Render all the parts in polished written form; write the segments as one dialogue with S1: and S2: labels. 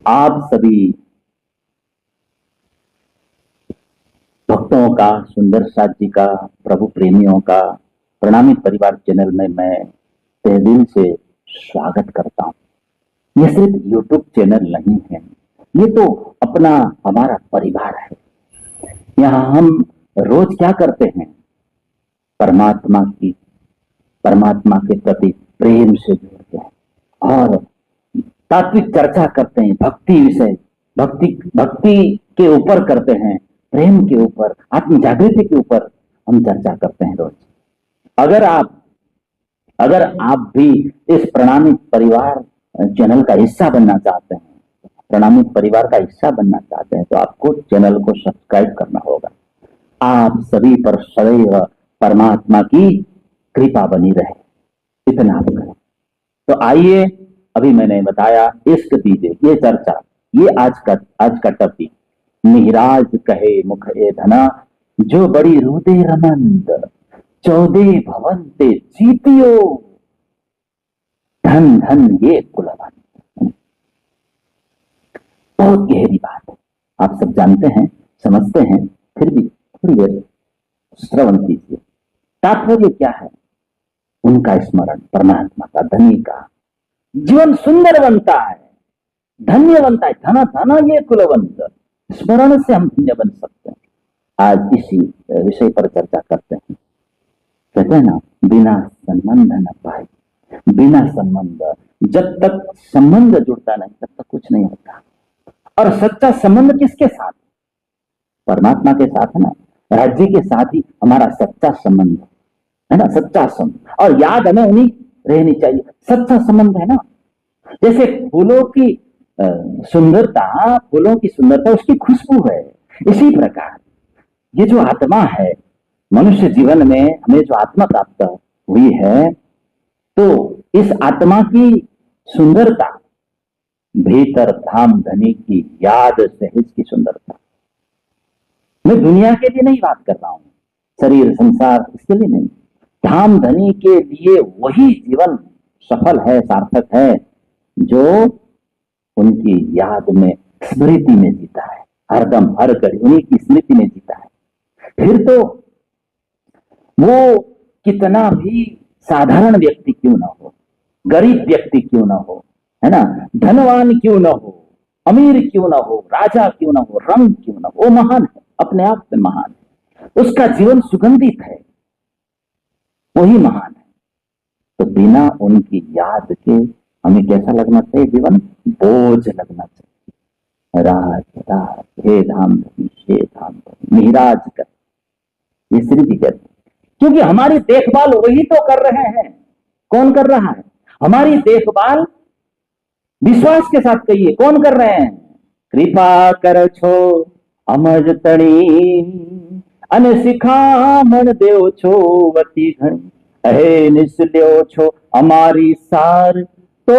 S1: आप सभी भक्तों का, सुंदर साथ जी का, प्रभु प्रेमियों का प्रणामी परिवार चैनल में मैं तहे दिल से स्वागत करता हूं। यह सिर्फ यूट्यूब चैनल नहीं है, ये तो अपना हमारा परिवार है। यहाँ हम रोज क्या करते हैं? परमात्मा की परमात्मा के प्रति प्रेम से जुड़ते हैं और तात्विक चर्चा करते हैं। भक्ति विषय, भक्ति भक्ति के ऊपर करते हैं, प्रेम के ऊपर, आत्म जागृति के ऊपर हम चर्चा करते हैं रोज। अगर आप अगर आप भी इस प्रणामी परिवार चैनल का हिस्सा बनना चाहते हैं, प्रणामी परिवार का हिस्सा बनना चाहते हैं, तो आपको चैनल को सब्सक्राइब करना होगा। आप सभी पर सदैव परमात्मा की कृपा बनी रहे, इतना आप करें। तो आइए, अभी मैंने बताया इश्क दीजिए, ये चर्चा, ये आज का टॉपिक। मिहिराज कहे मुख ए धना, जो बड़ी रुदे रमंद, चौदे भवन ते जीतियो, धन धन ये कुलवंत। बहुत गहरी बात है, आप सब जानते हैं, समझते हैं, फिर भी थोड़ी देर श्रवण कीजिए। तात्पर्य क्या है? उनका स्मरण, परमात्मा का, धनी का, जीवन सुंदर बनता है, धन्य बनता है। धना धना ये कुलवंत, स्मरण से हम धन्य बन सकते हैं। आज इसी विषय पर चर्चा करते हैं। कहते हैं ना, बिना संबंध न पाए। बिना संबंध, जब तक संबंध जुड़ता नहीं तब तक कुछ नहीं होता। और सच्चा संबंध किसके साथ? परमात्मा के साथ है ना, राज्य के साथ ही हमारा सच्चा संबंध है ना, सच्चा संबंध। और याद हमें उन्हीं रहनी चाहिए, सच्चा संबंध है ना। जैसे फूलों की सुंदरता उसकी खुशबू है, इसी प्रकार ये जो आत्मा है, मनुष्य जीवन में हमें जो आत्मा प्राप्त हुई है, तो इस आत्मा की सुंदरता, भीतर धाम धनी की याद सहज की सुंदरता। मैं दुनिया के लिए नहीं बात कर रहा हूं, शरीर संसार इसके लिए नहीं, धाम धनी के लिए वही जीवन सफल है, सार्थक है, जो उनकी याद में, स्मृति में जीता है। हरदम हर घड़ी उन्हीं की स्मृति में जीता है। फिर तो वो कितना भी साधारण व्यक्ति क्यों ना हो, गरीब व्यक्ति क्यों ना हो, है ना, धनवान क्यों ना हो, अमीर क्यों ना हो, राजा क्यों ना हो, रंग क्यों ना हो, वो महान है, अपने आप में महान है। उसका जीवन सुगंधित है, वही महान है। तो बिना उनकी याद के हमें कैसा लगना चाहिए? जीवन बोझ लगना चाहिए। राज राज हे धाम धनी, हे धाम धनी, मिहिराज कर, ये श्री जी कहते। क्योंकि हमारी देखभाल वही तो कर रहे हैं। कौन कर रहा है हमारी देखभाल? विश्वास के साथ कहिए, कौन कर रहे हैं? कृपा कर छो अमज तणी, अन सिखामण देव छो वती घणी, अहे निस्ल्यो छो अमारी सार, तो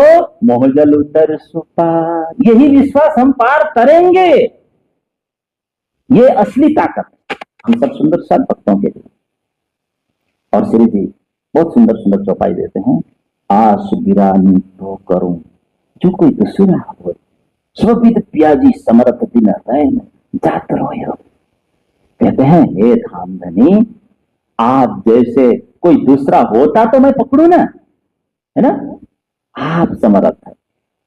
S1: मोहजल उतर सुपार। यही विश्वास हम पार करेंगे, ये असली ताकत हम सब सुंदर साथ भक्तों के लिए। और श्री जी बहुत सुंदर सुंदर चौपाई देते हैं। आस बिरानी तो करूं जो कोई दूसरा हो, स्वविद प्याजी समरथ दिन रैन जात रोयो। कहते हैं, हे धाम धनी, आप जैसे कोई दूसरा होता तो मैं पकड़ू ना, है ना। आप समर्थ है,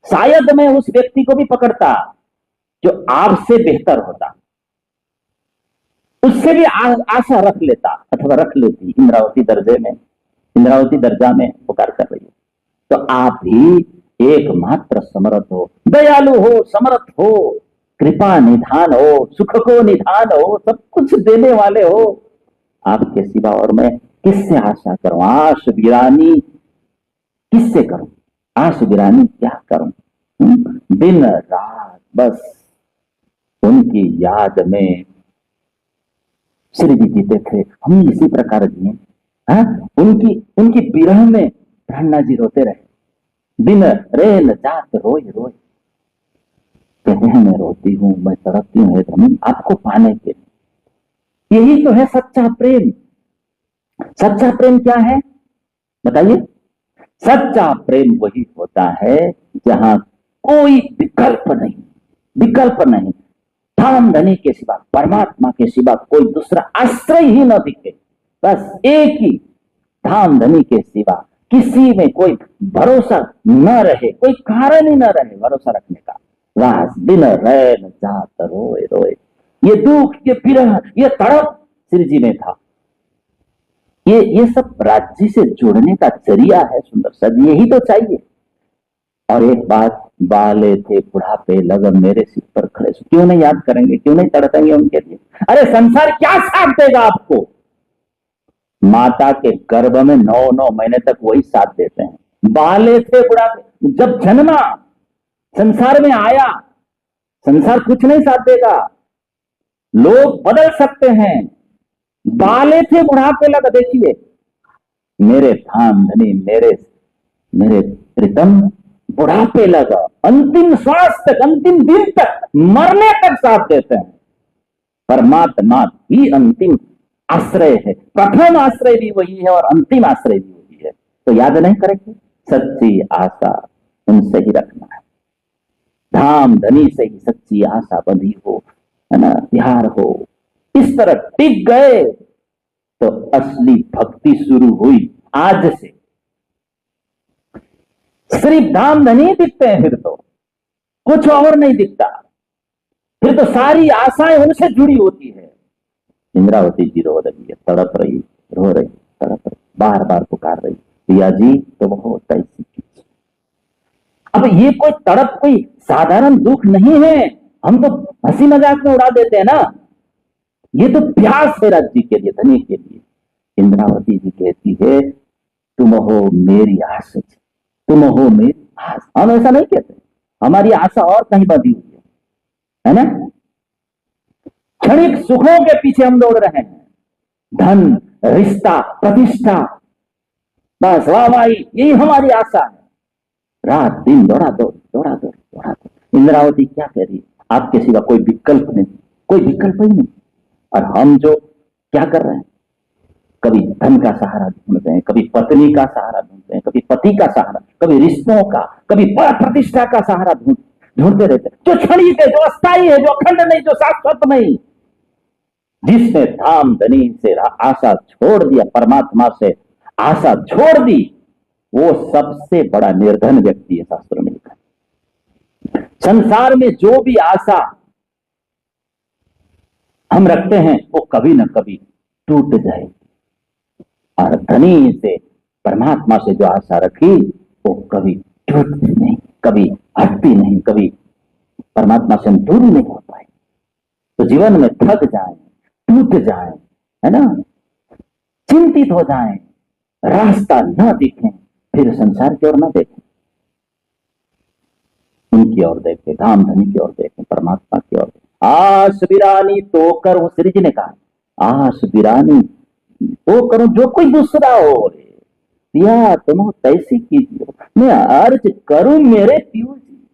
S1: शायद मैं उस व्यक्ति को भी पकड़ता जो आपसे बेहतर होता, उससे भी आशा रख लेता अथवा रख लेती। इंद्रावती दर्जा में पुकार कर रही है। तो आप भी एकमात्र समर्थ हो, दयालु हो, समर्थ हो, कृपा निधान हो, सुख को निधान हो, सब कुछ देने वाले हो। आपके सिवा और मैं किससे आशा करूं? आश वीरानी किससे करूं? आश वीरानी क्या करूं? दिन रात बस उनकी याद में श्री जी जीते थे, हम इसी प्रकार जिए। उनकी उनकी विरह में ब्रह्मा जी रोते रहे, दिन रेल जात रोय रोय। कहते हैं, मैं रोती हूं, मैं तड़पती हूं धनी, आपको पाने के लिए। यही तो है सच्चा प्रेम। सच्चा प्रेम क्या है बताइए? सच्चा प्रेम वही होता है जहां कोई विकल्प नहीं, विकल्प नहीं। धाम धनी के सिवा, परमात्मा के सिवा कोई दूसरा आश्रय ही न दिखे। बस एक ही, धाम धनी के सिवा किसी में कोई भरोसा न रहे, कोई कारण ही न रहे भरोसा रखने का। रात दिन रैन जात रोए रोए, ये दुख, ये विरह, ये तड़प श्री जी में था। ये सब राज्य से जुड़ने का जरिया है। सुंदर सर, यही तो चाहिए। और एक बात, बाले थे बुढ़ापे लगन मेरे सिर पर खड़े, क्यों नहीं याद करेंगे, क्यों नहीं तड़पेंगे उनके लिए? अरे संसार क्या साथ देगा आपको? माता के गर्भ में 9-9 महीने तक वही साथ देते हैं। बाले थे बुढ़ापे, जब जन्मा, संसार में आया, संसार कुछ नहीं साथ देगा। लोग बदल सकते हैं, बाले थे बुढ़ापे लगा। देखिए, मेरे धाम धनी, मेरे प्रीतम बुढ़ापे लगा, अंतिम श्वास तक, अंतिम दिन तक, मरने तक साथ देते हैं। परमात्मा ही अंतिम आश्रय है, प्रथम आश्रय भी वही है और अंतिम आश्रय भी वही है। तो याद नहीं करेंगे, सच्ची आशा उनसे ही रखना है। धाम धनी से ही सच्ची आशा बंधी हो, है ना, प्यार हो, इस तरह टिक गए तो असली भक्ति शुरू हुई आज से। सिर्फ धाम धनी दिखते हैं, फिर तो कुछ और नहीं दिखता, फिर तो सारी आशाएं उनसे जुड़ी होती है। इंद्रावती जी रो रही है, तड़प रही, रो रही, तड़प रही, बार बार पुकार रही, पिया जी तो बहुत ऐसी कीजिए। अब ये कोई तड़प कोई साधारण दुख नहीं है, हम तो हंसी मजाक में उड़ा देते हैं ना। ये तो प्यास है राज्य के लिए, धनी के लिए। इंद्रावती जी कहती है, तुम हो मेरी आस, तुम हो मेरी आस। हम ऐसा नहीं कहते, हमारी आशा और कहीं बंधी हुई है ना। क्षणिक सुखों के पीछे हम दौड़ रहे हैं, धन, रिश्ता, प्रतिष्ठा, बस वाहवाही, यही हमारी आशा है। रात दिन दौड़ा दौड़, दौड़ा दौड़, दौड़ा दौड़। इंद्रावती क्या कह रही है, आपके सिवा कोई विकल्प नहीं, कोई विकल्प ही नहीं। और हम जो क्या कर रहे हैं, कभी धन का सहारा ढूंढते हैं, कभी पत्नी का सहारा ढूंढते हैं, कभी पति का सहारा, कभी रिश्तों का, कभी प्रतिष्ठा का सहारा ढूंढते रहते हैं, जो क्षणिक है, जो अस्थायी है, जो अखंड नहीं, जो शाश्वत नहीं। जिसने धाम धनी से आशा छोड़ दिया, परमात्मा से आशा छोड़ दी, वो सबसे बड़ा निर्धन व्यक्ति है, शास्त्र में लिखा। संसार में जो भी आशा हम रखते हैं वो कभी ना कभी टूट जाएगी, और धनी से, परमात्मा से जो आशा रखी वो कभी टूटती नहीं, कभी हटती नहीं, कभी परमात्मा से हम दूर नहीं हो पाए। तो जीवन में थक जाए, टूट जाए, है ना, चिंतित हो जाए, रास्ता न दिखे, फिर संसार की ओर न देखें, उनकी ओर देखें, धाम धनी की ओर देखें, परमात्मा की ओर देखें। आस बिरानी तो करूं, श्री जी ने कहा, आस बिरानी तो करूं जो कोई दूसरा हो रे, पिया तुम तैसी कीजिए, मैं अर्ज करूं मेरे पियो जी,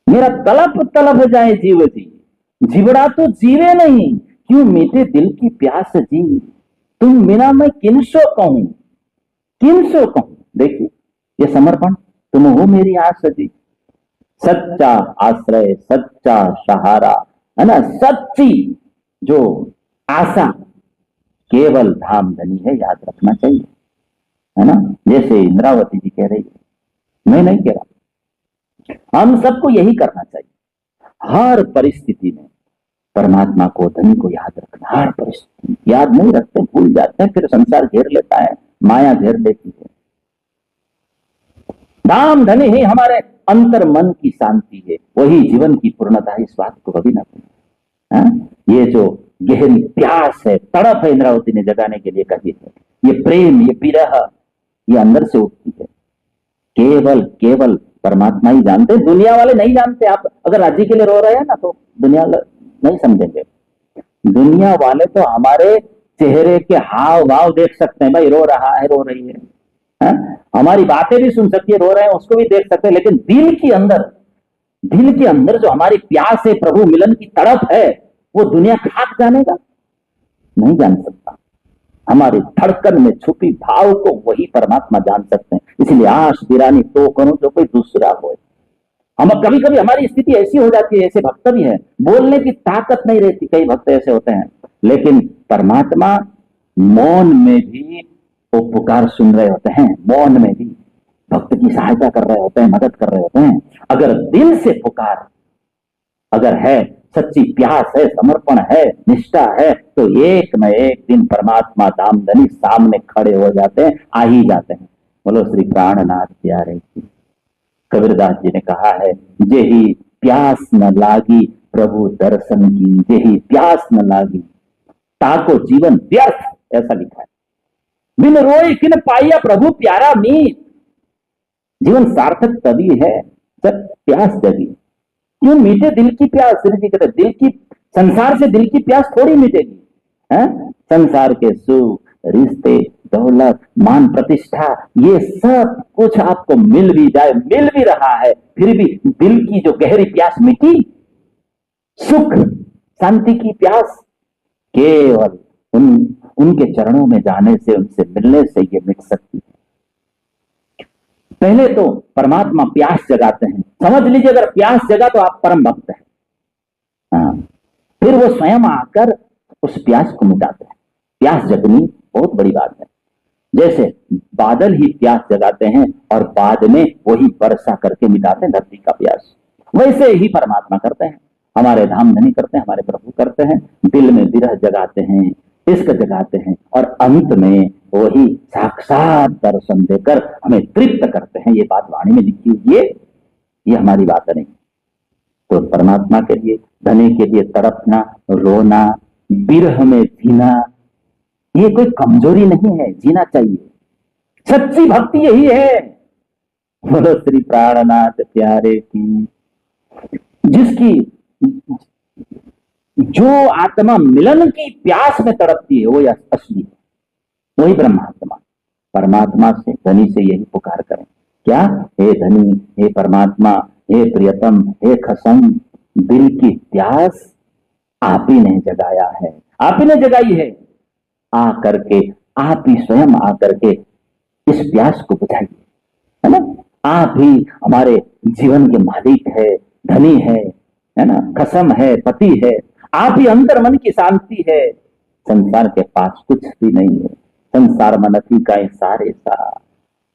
S1: मेरा तलब तलब जाए जीव जी, जीवड़ा तो जीवे नहीं, क्यों मीठे दिल की प्यास जी, तुम बिना मैं किनसो कहूं, किनसो कहूं। देखिए ये समर्पण, तुम हो मेरी आस जी, सच्चा आश्रय, सच्चा सहारा, है ना, सच्ची जो आशा केवल धाम धनी है, याद रखना चाहिए, है ना। जैसे इंद्रावती जी कह रही है, मैं नहीं कह रहा, हम सबको यही करना चाहिए। हर परिस्थिति में परमात्मा को, धनी को याद रखना, हर परिस्थिति में। याद नहीं रखते, भूल जाते हैं, फिर संसार घेर लेता है, माया घेर लेती है। धाम धनी ही हमारे अंतर मन की शांति है, वही जीवन की पूर्णता है, इस बात को कभी ना भूलें। ये जो गहरी प्यास है, तड़प है, इंद्रावती ने जगाने के लिए कही है, ये प्रेम, ये विरह, ये अंदर से उठती है, केवल केवल परमात्मा ही जानते, दुनिया वाले नहीं जानते। आप अगर राज्य के लिए रो रहे हैं ना, तो दुनिया नहीं समझेंगे। दुनिया वाले तो हमारे चेहरे के हाव भाव देख सकते हैं, भाई रो रहा है, रो रही है, हमारी बातें भी सुन सकती है, रो रहे हैं उसको भी देख सकते हैं, लेकिन दिल के अंदर जो हमारी प्यास है, प्रभु मिलन की तड़प है, वो दुनिया खाक जानेगा, नहीं जान सकता। हमारी धड़कन में छुपी भाव को वही परमात्मा जान सकते हैं। इसलिए आश बिरानी तो करूं जो कोई दूसरा हो, हम कभी कभी हमारी स्थिति ऐसी हो जाती है, ऐसे भक्त भी है, बोलने की ताकत नहीं रहती, कई भक्त ऐसे होते हैं, लेकिन परमात्मा मौन में भी वो पुकार सुन रहे होते हैं, मौन में भी भक्त की सहायता कर रहे होते हैं, मदद कर रहे होते हैं। अगर दिल से पुकार अगर है, सच्ची प्यास है, समर्पण है, निष्ठा है, तो एक न एक दिन परमात्मा धामधनी सामने खड़े हो जाते हैं, आ ही जाते हैं। बोलो श्री प्राणनाथ प्यारे की। कबीरदास जी ने कहा है, जेही प्यास न लागी प्रभु दर्शन की, जेही प्यास न लागी ताको जीवन व्यर्थ, ऐसा लिखा है। बिन रोए किन पाइया प्रभु प्यारा मीत। जीवन सार्थक तभी है जब प्यास जगी। क्यों मीटे दिल की प्यास? श्री जी कहते दिल की, संसार से दिल की प्यास थोड़ी मिटेगी है? संसार के सुख, रिश्ते, दौलत, मान प्रतिष्ठा, ये सब कुछ आपको मिल भी जाए, मिल भी रहा है, फिर भी दिल की जो गहरी प्यास मिटी, सुख शांति की प्यास केवल उनके चरणों में जाने से, उनसे मिलने से ये मिट सकती है। पहले तो परमात्मा प्यास जगाते हैं, समझ लीजिए अगर प्यास जगा तो आप परम भक्त हैं। हाँ, फिर वो स्वयं आकर उस प्यास को मिटाते हैं। प्यास जगनी बहुत बड़ी बात है। जैसे बादल ही प्यास जगाते हैं और बाद में वही वर्षा करके मिटाते हैं धरती का प्यास, वैसे ही परमात्मा करते हैं, हमारे धामधनी करते हैं, हमारे प्रभु करते हैं। दिल में विरह जगाते हैं, इश्क जगाते हैं, और अंत में वही साक्षात दर्शन देकर हमें तृप्त करते हैं। ये बात वाणी में लिखी हुई है, ये हमारी बात नहीं। तो परमात्मा के लिए, धनी के लिए तड़पना, रोना, विरह में जीना, ये कोई कमजोरी नहीं है, जीना चाहिए। सच्ची भक्ति यही है। बोलो श्री प्राणनाथ प्यारे की। जिसकी जो आत्मा मिलन की प्यास में तड़पती है वो असली है, वही ब्रह्मात्मा। परमात्मा से, धनी से यही पुकार करें, क्या? हे धनी, हे परमात्मा, हे प्रियतम, हे खसम, दिल की प्यास आप ही ने जगाया है, आप ही ने जगाई है। आ करके आप ही स्वयं आ करके इस प्यास को बुझाइए, है ना? आप ही हमारे जीवन के मालिक है, धनी है ना? खसम है, पति है, आप ही अंतर मन की शांति है। संसार के पास कुछ भी नहीं है, संसार मनती का सारे सा।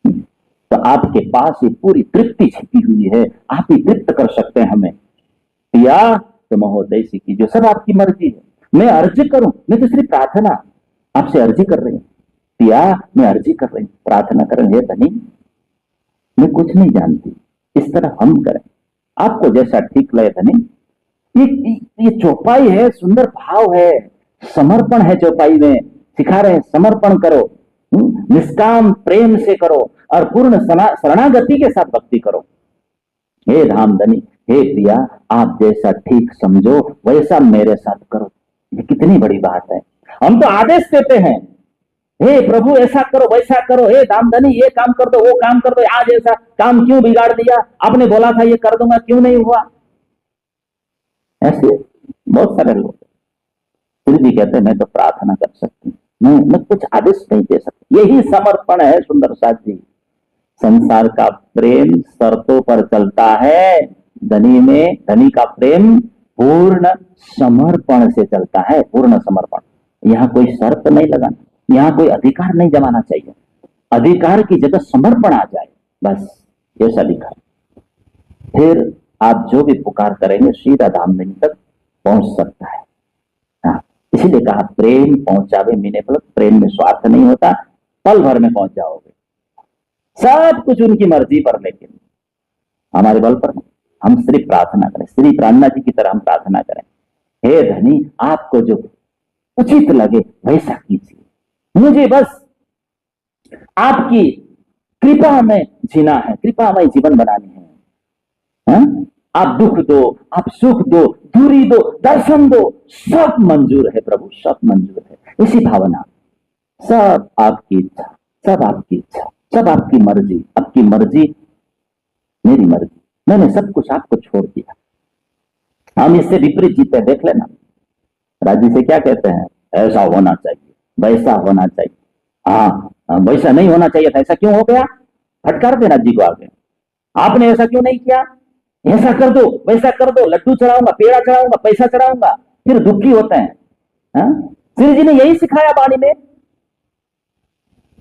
S1: तो आपके पास ये पूरी तृप्ति छिपी हुई है, आप ही तृप्त कर सकते हैं हमें। पिया तो महोदय से की, जो सब आपकी मर्जी है। मैं अर्ज करूं, मैं तो सिर्फ प्रार्थना आपसे अर्जी कर रही हूं। पिया मैं अर्जी कर रही हूं, प्रार्थना कर रही हूं, धनी मैं कुछ नहीं जानती, इस तरह हम करें, आपको जैसा ठीक लगे धनी। ये चौपाई है, सुंदर भाव है, समर्पण है चौपाई में, सिखा रहे हैं समर्पण करो, निष्काम प्रेम से करो और पूर्ण शरणागति के साथ भक्ति करो। हे धामधनी, हे प्रिया, आप जैसा ठीक समझो वैसा मेरे साथ करो। ये कितनी बड़ी बात है। हम तो आदेश देते हैं, हे प्रभु ऐसा करो वैसा करो, हे धामधनी ये काम कर दो वो काम कर दो, आज ऐसा काम क्यों बिगाड़ दिया, आपने बोला था ये कर दूंगा क्यों नहीं हुआ। ऐसे बहुत सारे लोग, फिर भी कहते हैं मैं तो प्रार्थना कर सकती हूँ, मैं कुछ आदेश नहीं दे सकती। यही समर्पण है सुंदर साथ जी। संसार का प्रेम शर्तों पर चलता है, धनी का प्रेम पूर्ण समर्पण से चलता है, पूर्ण समर्पण। यहाँ कोई शर्त नहीं लगाना, यहाँ कोई अधिकार नहीं जमाना चाहिए, अधिकार की जगह समर्पण आ जाए, बस ऐसा लिखा। फिर आप जो भी पुकार करेंगे सीधा धामधनी तक पहुंच सकता है। हाँ, इसीलिए कहा प्रेम पहुंचावे मीने फल। प्रेम में स्वार्थ नहीं होता, पल भर में पहुंच जाओगे, सब कुछ उनकी मर्जी पर, लेकिन हमारे बल पर नहीं। हम सिर्फ प्रार्थना करें, श्री प्राणनाथ जी की तरह हम प्रार्थना करें, हे धनी आपको जो उचित लगे वैसा कीजिए, मुझे बस आपकी कृपा में जीना है, कृपा में जीवन बनानी है। हा? आप दुख दो, आप सुख दो, दूरी दो, दर्शन दो, सब मंजूर है प्रभु, सब मंजूर है। इसी भावना, सब आपकी इच्छा, सब आपकी इच्छा, सब आपकी मर्जी, आपकी मर्जी मेरी मर्जी, मैंने सब कुछ आपको छोड़ दिया। हम इससे विपरीत जीते, देख लेना। राजी से क्या कहते हैं, ऐसा होना चाहिए, वैसा होना चाहिए। हाँ, वैसा नहीं होना चाहिए था, ऐसा क्यों हो गया, फटकार देना जी को आगे, आपने ऐसा क्यों नहीं किया, ऐसा कर दो, वैसा कर दो, लड्डू चढ़ाऊंगा, पेड़ा चढ़ाऊंगा, पैसा चढ़ाऊंगा, फिर दुखी होते हैं। हाँ? श्री जी ने यही सिखाया वाणी में,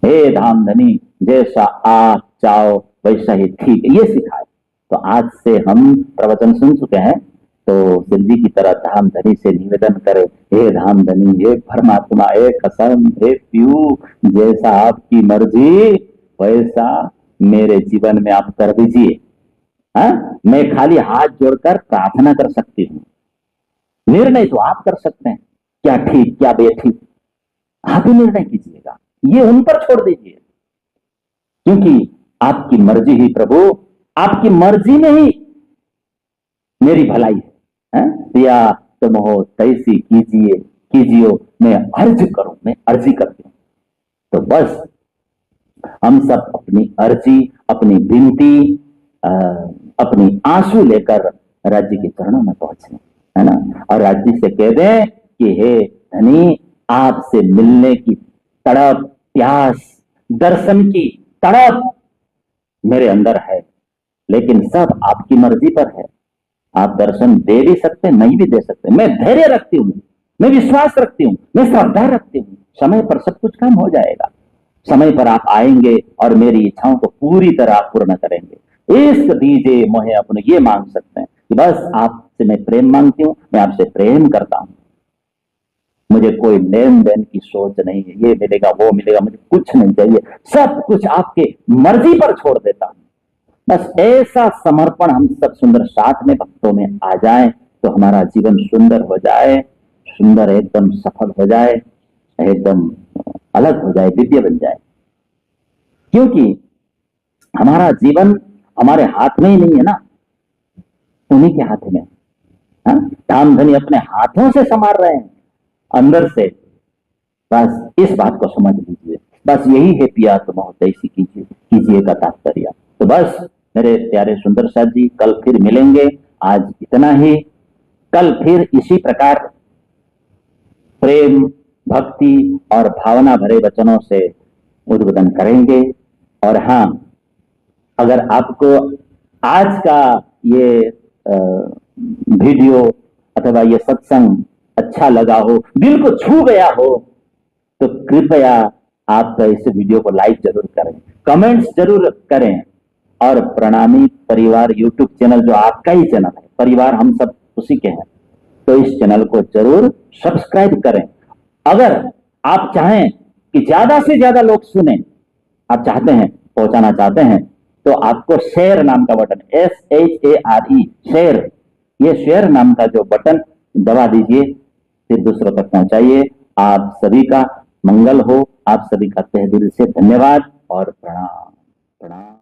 S1: हे धाम धनी, जैसा आप चाहो वैसा ही ठीक है, ये सिखाए। तो आज से हम प्रवचन सुन चुके हैं, तो शिव जी की तरह धाम धनी से निवेदन करें, हे धाम धनी, हे परमात्मा, हे कसम, हे पीयू, जैसा आपकी मर्जी वैसा मेरे जीवन में आप कर दीजिए। हाँ? मैं खाली हाथ जोड़कर प्रार्थना कर सकती हूँ, निर्णय तो आप कर सकते हैं, क्या ठीक क्या बेठीक आप ही निर्णय कीजिएगा, ये उन पर छोड़ दीजिए, क्योंकि आपकी मर्जी ही प्रभु, आपकी मर्जी में ही मेरी भलाई है। दिया तुम हो तैसी कीजिए, कीजियो मैं अर्ज करूं, मैं अर्जी करती हूं। तो बस हम सब अपनी अर्जी, अपनी विनती, अपनी आंसू लेकर राज्य के चरणों में पहुंचे, है ना, और राज्य से कह दें कि हे धनी, आपसे मिलने की तड़प, प्यास, दर्शन की तड़प मेरे अंदर है, लेकिन सब आपकी मर्जी पर है। आप दर्शन दे भी सकते हैं, नहीं भी दे सकते। मैं धैर्य रखती हूं, मैं विश्वास रखती हूं, मैं श्रद्धा रखती हूं, समय पर सब कुछ काम हो जाएगा। समय पर आप आएंगे और मेरी इच्छाओं को पूरी तरह आप पूर्ण करेंगे। इश्क दीजिए मोहे अपने, ये मांग सकते हैं कि बस आपसे मैं प्रेम मांगती हूं, मैं आपसे प्रेम करता हूं, मुझे कोई लेन देन की सोच नहीं है, ये मिलेगा वो मिलेगा, मुझे कुछ नहीं चाहिए, सब कुछ आपके मर्जी पर छोड़ देता हूं। बस ऐसा समर्पण हम सब सुंदर साथ में भक्तों में आ जाए तो हमारा जीवन सुंदर हो जाए, सुंदर एकदम सफल हो जाए, एकदम अलग हो जाए, दिव्य बन जाए। क्योंकि हमारा जीवन हमारे हाथ में ही नहीं है ना, उन्हीं के हाथ में। धाम धनी अपने हाथों से संभाल रहे हैं अंदर से, बस इस बात को समझ लीजिए। बस यही है पिया तुम तैसी कीजिए, कीजिए का तात्पर्य। तो बस मेरे प्यारे सुंदर साथ जी, कल फिर मिलेंगे। आज इतना ही, कल फिर इसी प्रकार प्रेम, भक्ति और भावना भरे वचनों से उद्बोधन करेंगे। और हाँ, अगर आपको आज का ये वीडियो अथवा ये सत्संग अच्छा लगा हो, दिल को छू गया हो, तो कृपया आप इस वीडियो को लाइक जरूर करें, कमेंट्स जरूर करें, और प्रणामी परिवार यूट्यूब चैनल जो आपका ही चैनल है, परिवार हम सब उसी के हैं, तो इस चैनल को जरूर सब्सक्राइब करें। अगर आप चाहें कि ज्यादा से ज्यादा लोग सुने, आप चाहते हैं, पहुंचाना चाहते हैं, तो आपको शेयर नाम का बटन, SHARE, शेयर, ये शेयर नाम का जो बटन दबा दीजिए, फिर दूसरों तक पहुंचाइए। आप सभी का मंगल हो, आप सभी का तहे दिल से धन्यवाद और प्रणाम। प्रणाम।